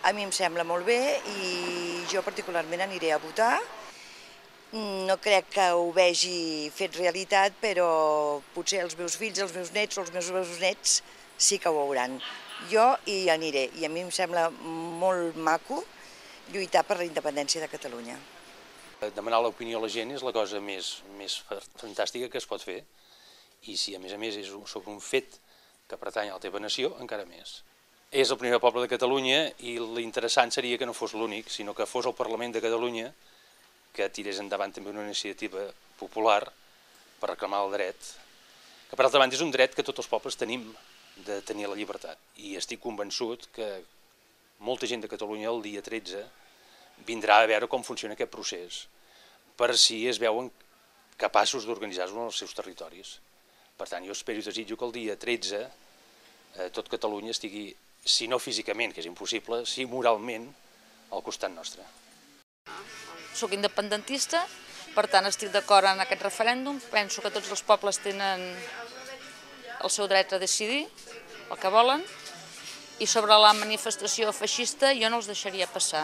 A mi em sembla molt bé i jo particularment aniré a votar. No crec que ho vegi fet realitat, però potser els meus fills, els meus nets o els meus besnets sí que ho veuran. Jo hi aniré i a mi em sembla molt maco lluitar per la independència de Catalunya. Demanar l'opinió a la gent és la cosa més fantàstica que es pot fer i si a més és sobre un fet que pertany a la teva nació, encara més. És el primer poble de Catalunya i l'interessant seria que no fos l'únic, sinó que fos el Parlament de Catalunya que tirés endavant també una iniciativa popular per reclamar el dret, que per altra banda és un dret que tots els pobles tenim de tenir la llibertat. I estic convençut que molta gent de Catalunya el dia 13 vindrà a veure com funciona aquest procés, per si es veuen capaços d'organitzar-se en els seus territoris. Per tant, jo espero i desitjo que el dia 13 tot Catalunya estigui, si no físicament, que és impossible, si moralment, al costat nostre. Soc independentista, per tant estic d'acord en aquest referèndum, penso que tots els pobles tenen el seu dret a decidir el que volen, i sobre la manifestació feixista jo no els deixaria passar.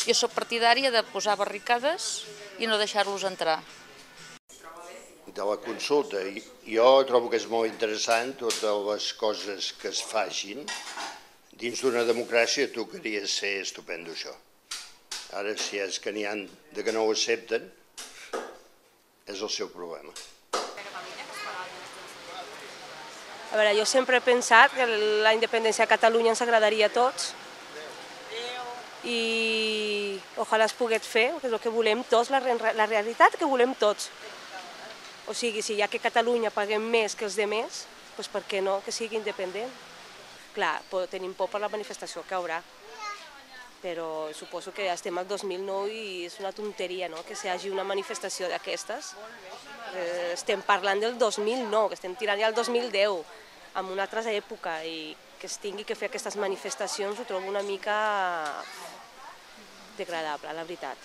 Jo soc partidària de posar barricades i no deixar-los entrar. De la consulta, jo trobo que és molt interessant totes les coses que es facin. Dins d'una democràcia tocaria ser estupendo això. Ara, si és que n'hi ha de que no ho accepten, és el seu problema. A veure, jo sempre he pensat que la independència de Catalunya ens agradaria a tots i ojalà es pogués fer, que és el que volem tots, la realitat que volem tots. O sigui, si ja que Catalunya paguem més que els altres, doncs per què no que sigui independent? Clar, tenim por per la manifestació que hi haurà, però suposo que estem al 2009 i és una tonteria que hi hagi una manifestació d'aquestes. Estem parlant del 2009, que estem tirant ja al 2010, en una altra època, i que es tingui que fer aquestes manifestacions ho trobo una mica degradable, la veritat.